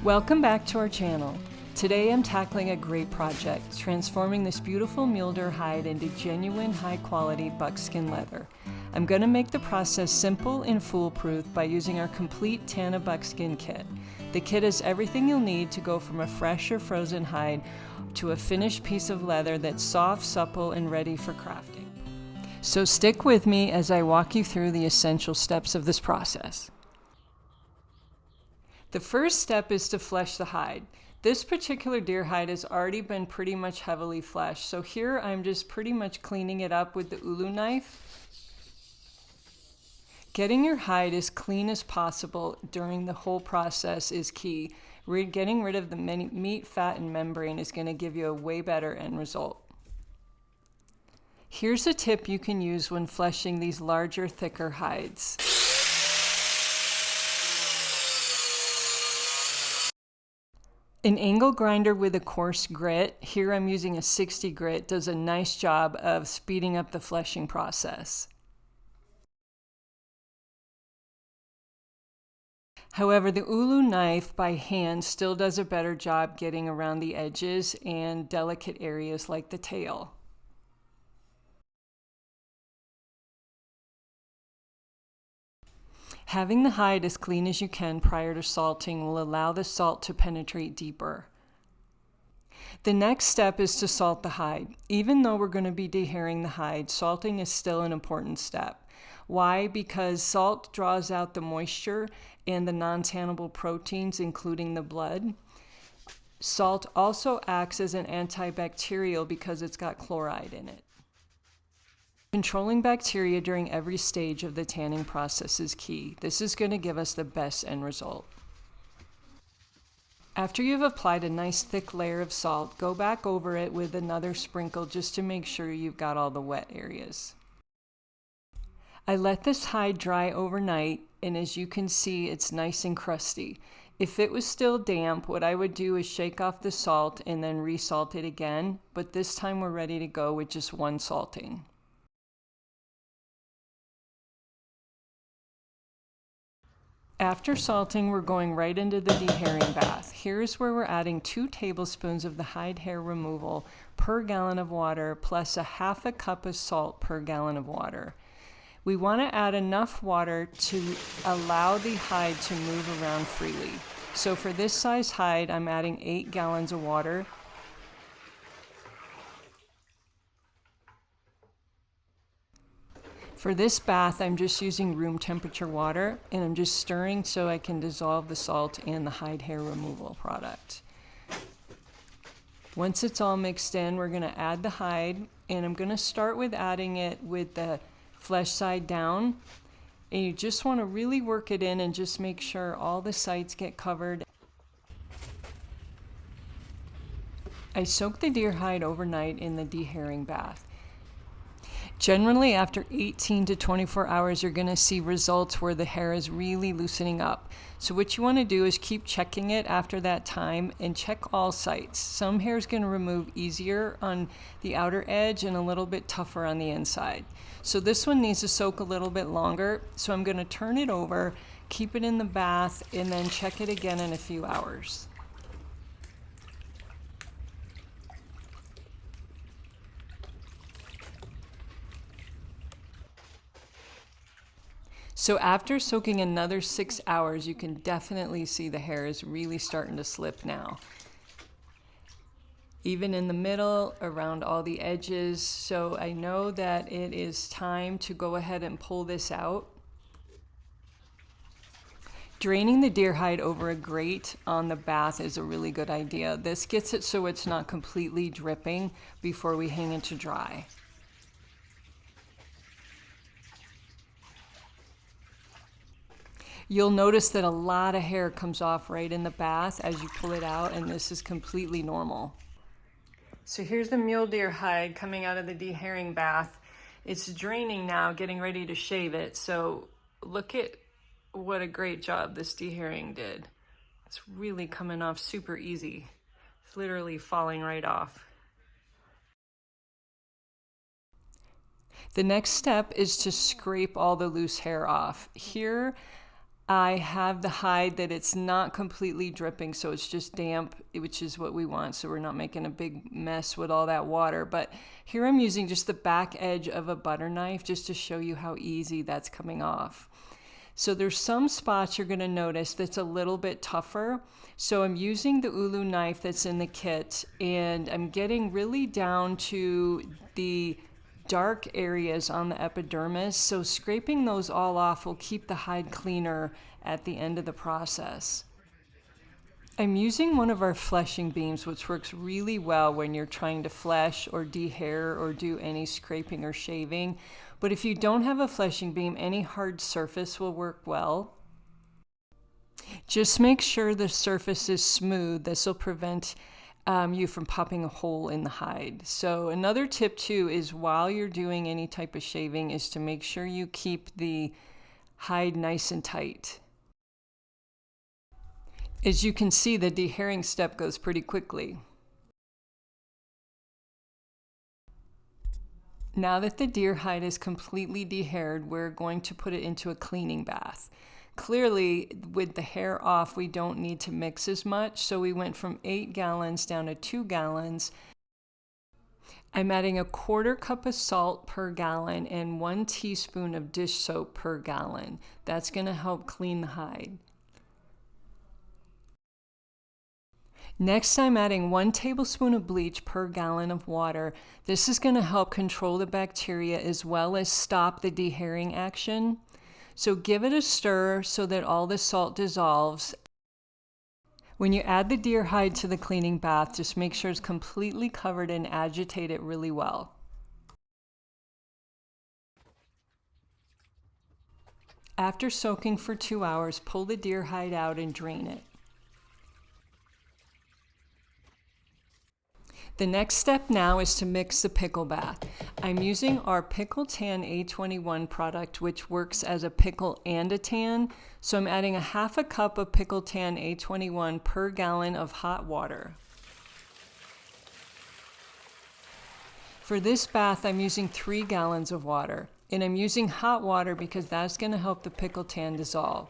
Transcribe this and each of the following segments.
Welcome back to our channel. Today I'm tackling a great project, transforming this beautiful mule deer hide into genuine high-quality buckskin leather. I'm going to make the process simple and foolproof by using our complete Tan-a-Buckskin kit. The kit has everything you'll need to go from a fresh or frozen hide to a finished piece of leather that's soft, supple, and ready for crafting. So stick with me as I walk you through the essential steps of this process. The first step is to flesh the hide. This particular deer hide has already been pretty much heavily fleshed, so here I'm just pretty much cleaning it up with the ulu knife. Getting your hide as clean as possible during the whole process is key. Getting rid of the meat, fat, and membrane is going to give you a way better end result. Here's a tip you can use when fleshing these larger, thicker hides. An angle grinder with a coarse grit, here I'm using a 60 grit, does a nice job of speeding up the fleshing process. However, the ulu knife by hand still does a better job getting around the edges and delicate areas like the tail. Having the hide as clean as you can prior to salting will allow the salt to penetrate deeper. The next step is to salt the hide. Even though we're going to be dehairing the hide, salting is still an important step. Why? Because salt draws out the moisture and the non-tannable proteins, including the blood. Salt also acts as an antibacterial because it's got chloride in it. Controlling bacteria during every stage of the tanning process is key. This is going to give us the best end result. After you've applied a nice thick layer of salt, go back over it with another sprinkle just to make sure you've got all the wet areas. I let this hide dry overnight, and as you can see, it's nice and crusty. If it was still damp, what I would do is shake off the salt and then resalt it again, but this time we're ready to go with just one salting. After salting, we're going right into the dehairing bath. Here's where we're adding 2 tablespoons of the hide hair removal per gallon of water, plus a half a cup of salt per gallon of water. We want to add enough water to allow the hide to move around freely. So for this size hide, I'm adding 8 gallons of water. For this bath, I'm just using room temperature water, and I'm just stirring so I can dissolve the salt and the hide hair removal product. Once it's all mixed in, we're going to add the hide, and I'm going to start with adding it with the flesh side down. And you just want to really work it in and just make sure all the sides get covered. I soak the deer hide overnight in the dehairing bath. Generally, after 18 to 24 hours, you're going to see results where the hair is really loosening up. So what you want to do is keep checking it after that time and check all sides. Some hair is going to remove easier on the outer edge and a little bit tougher on the inside. So this one needs to soak a little bit longer. So I'm going to turn it over, keep it in the bath, and then check it again in a few hours. So after soaking another 6 hours, you can definitely see the hair is really starting to slip now. Even in the middle, around all the edges. So I know that it is time to go ahead and pull this out. Draining the deer hide over a grate on the bath is a really good idea. This gets it so it's not completely dripping before we hang it to dry. You'll notice that a lot of hair comes off right in the bath as you pull it out, and this is completely normal. So here's the mule deer hide coming out of the dehairing bath. It's draining now, getting ready to shave it. So look at what a great job this dehairing did. It's really coming off super easy. It's literally falling right off. The next step is to scrape all the loose hair off. Here, I have the hide that it's not completely dripping, so it's just damp, which is what we want, so we're not making a big mess with all that water. But here I'm using just the back edge of a butter knife just to show you how easy that's coming off. So there's some spots you're going to notice that's a little bit tougher. So I'm using the ulu knife that's in the kit, and I'm getting really down to the dark areas on the epidermis. So scraping those all off will keep the hide cleaner at the end of the process. I'm using one of our fleshing beams, which works really well when you're trying to flesh or dehair or do any scraping or shaving. But if you don't have a fleshing beam, any hard surface will work well. Just make sure the surface is smooth. This will prevent you from popping a hole in the hide. So another tip too is while you're doing any type of shaving is to make sure you keep the hide nice and tight. As you can see, the dehairing step goes pretty quickly. Now that the deer hide is completely dehaired, we're going to put it into a cleaning bath. Clearly, with the hair off, we don't need to mix as much, so we went from 8 gallons down to 2 gallons. I'm adding a 1/4 cup of salt per gallon and 1 teaspoon of dish soap per gallon. That's going to help clean the hide. Next, I'm adding 1 tablespoon of bleach per gallon of water. This is going to help control the bacteria as well as stop the dehairing action. So give it a stir so that all the salt dissolves. When you add the deer hide to the cleaning bath, just make sure it's completely covered and agitate it really well. After soaking for 2 hours, pull the deer hide out and drain it. The next step now is to mix the pickle bath. I'm using our Pickle Tan A21 product, which works as a pickle and a tan. So I'm adding 1/2 cup of Pickle Tan A21 per gallon of hot water. For this bath, I'm using 3 gallons of water. And I'm using hot water because that's going to help the pickle tan dissolve.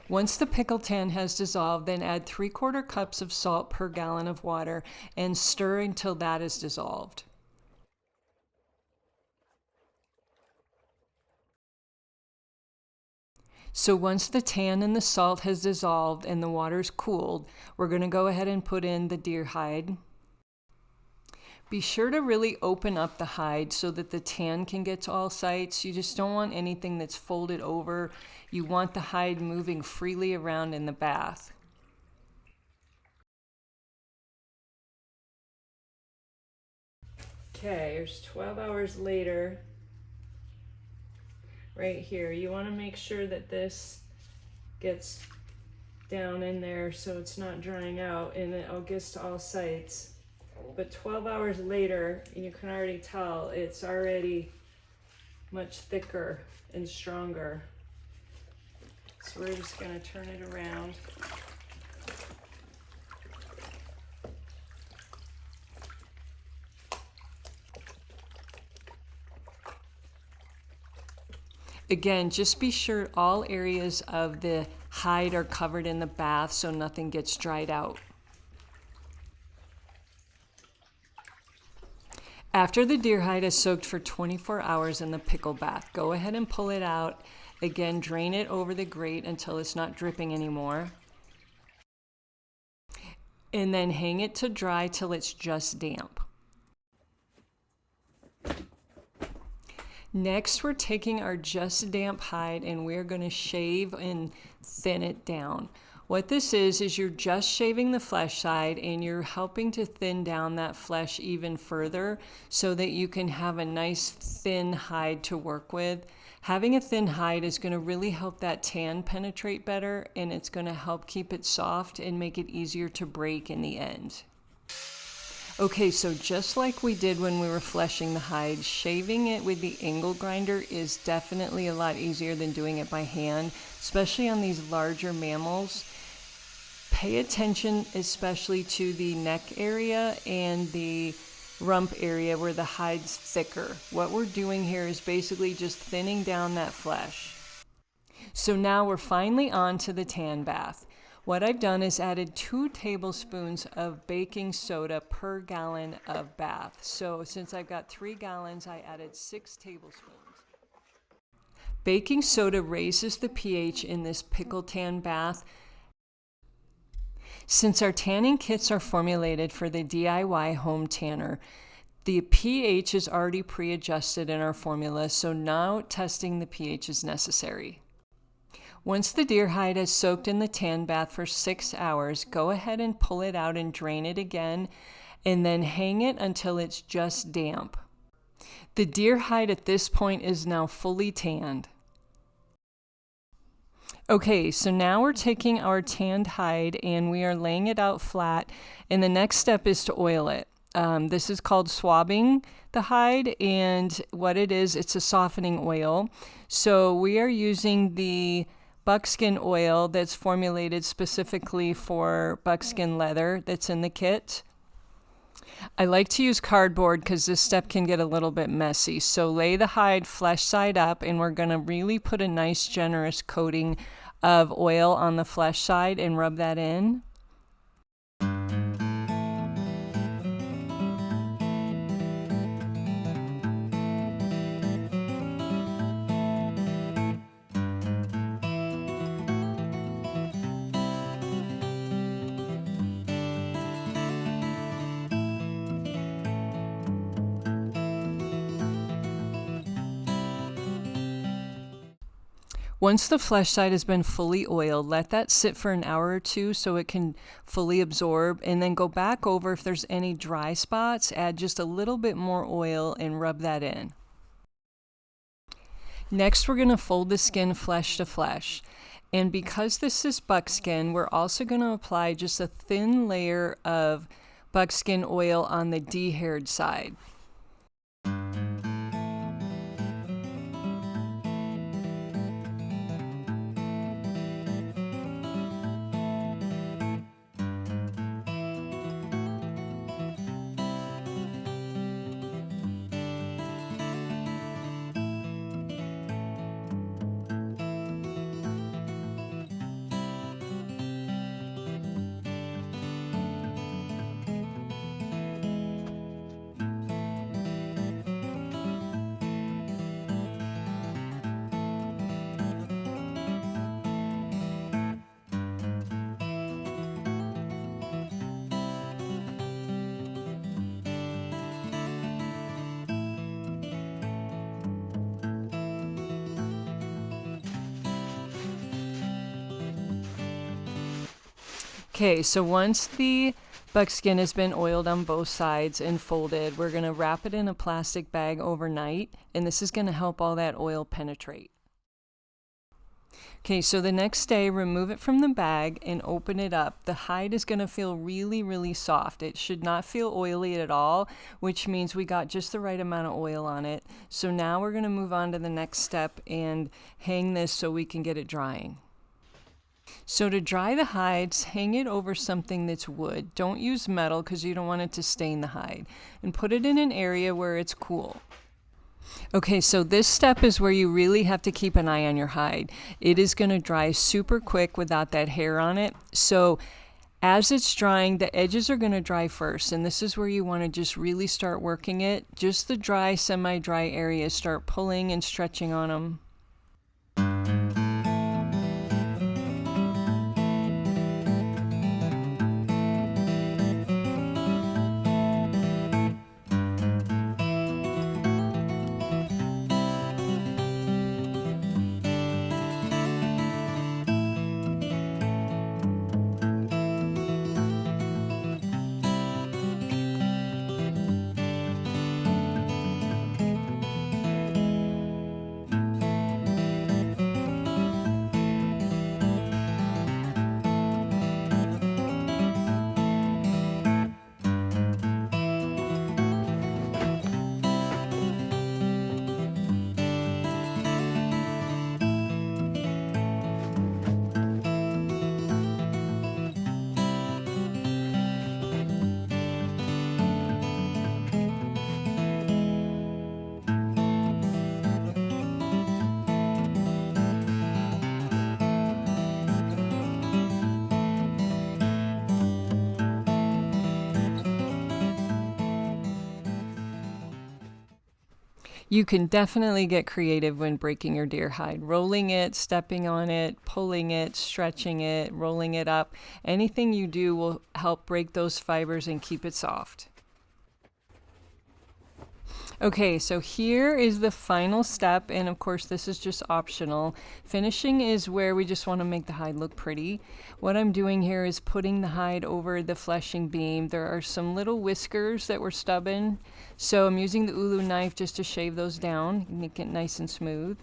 Once the pickle tan has dissolved, then add 3/4 cups of salt per gallon of water and stir until that is dissolved. So once the tan and the salt has dissolved and the water's cooled, we're going to go ahead and put in the deer hide. Be sure to really open up the hide so that the tan can get to all sides. You just don't want anything that's folded over. You want the hide moving freely around in the bath. Okay, here's 12 hours later. Right here, you want to make sure that this gets down in there so it's not drying out and it all gets to all sides. But 12 hours later, you can already tell it's already much thicker and stronger. So we're just going to turn it around. Again, just be sure all areas of the hide are covered in the bath so nothing gets dried out. After the deer hide is soaked for 24 hours in the pickle bath, go ahead and pull it out. Again, drain it over the grate until it's not dripping anymore. And then hang it to dry till it's just damp. Next, we're taking our just damp hide and we're going to shave and thin it down. What this is you're just shaving the flesh side and you're helping to thin down that flesh even further so that you can have a nice thin hide to work with. Having a thin hide is going to really help that tan penetrate better, and it's going to help keep it soft and make it easier to break in the end. Okay, so just like we did when we were fleshing the hide, shaving it with the angle grinder is definitely a lot easier than doing it by hand, especially on these larger mammals. Pay attention especially to the neck area and the rump area where the hide's thicker. What we're doing here is basically just thinning down that flesh. So now we're finally on to the tan bath. What I've done is added 2 tablespoons of baking soda per gallon of bath. So since I've got 3 gallons, I added 6 tablespoons. Baking soda raises the pH in this pickle tan bath. Since our tanning kits are formulated for the DIY home tanner, the pH is already pre-adjusted in our formula, so now testing the pH is necessary. Once the deer hide has soaked in the tan bath for 6 hours, go ahead and pull it out and drain it again, and then hang it until it's just damp. The deer hide at this point is now fully tanned. Okay, so now we're taking our tanned hide and we are laying it out flat, and the next step is to oil it. This is called swabbing the hide, and what it is, it's a softening oil. So we are using the buckskin oil that's formulated specifically for buckskin leather that's in the kit. I like to use cardboard because this step can get a little bit messy. So lay the hide flesh side up, and we're going to really put a nice generous coating of oil on the flesh side and rub that in. Once the flesh side has been fully oiled, let that sit for an hour or 2 so it can fully absorb, and then go back over if there's any dry spots, add just a little bit more oil and rub that in. Next, we're going to fold the skin flesh to flesh. And because this is buckskin, we're also going to apply just a thin layer of buckskin oil on the dehaired side. Okay, so once the buckskin has been oiled on both sides and folded, we're going to wrap it in a plastic bag overnight, and this is going to help all that oil penetrate. Okay, so the next day, remove it from the bag and open it up. The hide is going to feel really, really soft. It should not feel oily at all, which means we got just the right amount of oil on it. So now we're going to move on to the next step and hang this so we can get it drying. So to dry the hides, hang it over something that's wood. Don't use metal because you don't want it to stain the hide. And put it in an area where it's cool. Okay, so this step is where you really have to keep an eye on your hide. It is going to dry super quick without that hair on it. So as it's drying, the edges are going to dry first. And this is where you want to just really start working it. Just the dry, semi-dry areas, start pulling and stretching on them. You can definitely get creative when breaking your deer hide. Rolling it, stepping on it, pulling it, stretching it, rolling it up. Anything you do will help break those fibers and keep it soft. Okay, so here is the final step, and of course this is just optional. Finishing is where we just want to make the hide look pretty. What I'm doing here is putting the hide over the fleshing beam. There are some little whiskers that were stubborn, so I'm using the ulu knife just to shave those down, make it nice and smooth.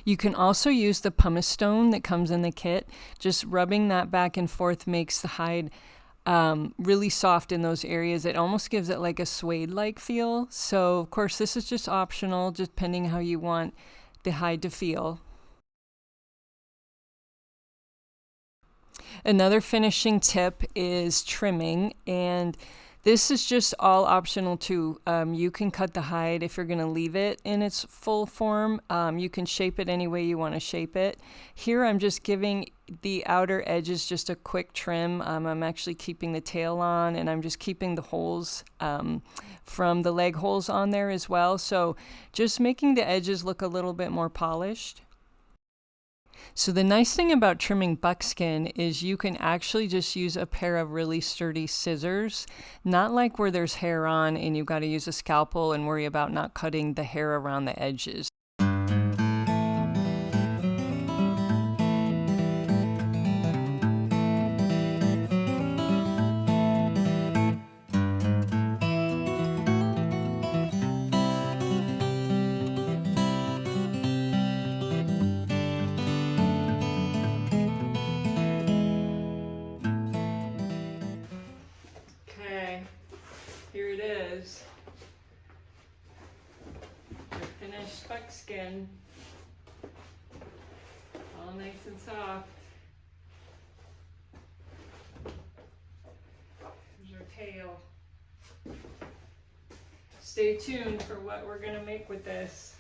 You can also use the pumice stone that comes in the kit. Just rubbing that back and forth makes the hide really soft in those areas. It almost gives it like a suede-like feel. So of course this is just optional, just depending how you want the hide to feel. Another finishing tip is trimming, and this is just all optional too. You can cut the hide if you're going to leave it in its full form. You can shape it any way you want to shape it. Here I'm just giving the outer edges just a quick trim. I'm actually keeping the tail on, and I'm just keeping the holes from the leg holes on there as well. So just making the edges look a little bit more polished. So the nice thing about trimming buckskin is you can actually just use a pair of really sturdy scissors, not like where there's hair on and you've got to use a scalpel and worry about not cutting the hair around the edges. Okay, here it is. Your finished buckskin. All nice and soft. Here's our tail. Stay tuned for what we're going to make with this.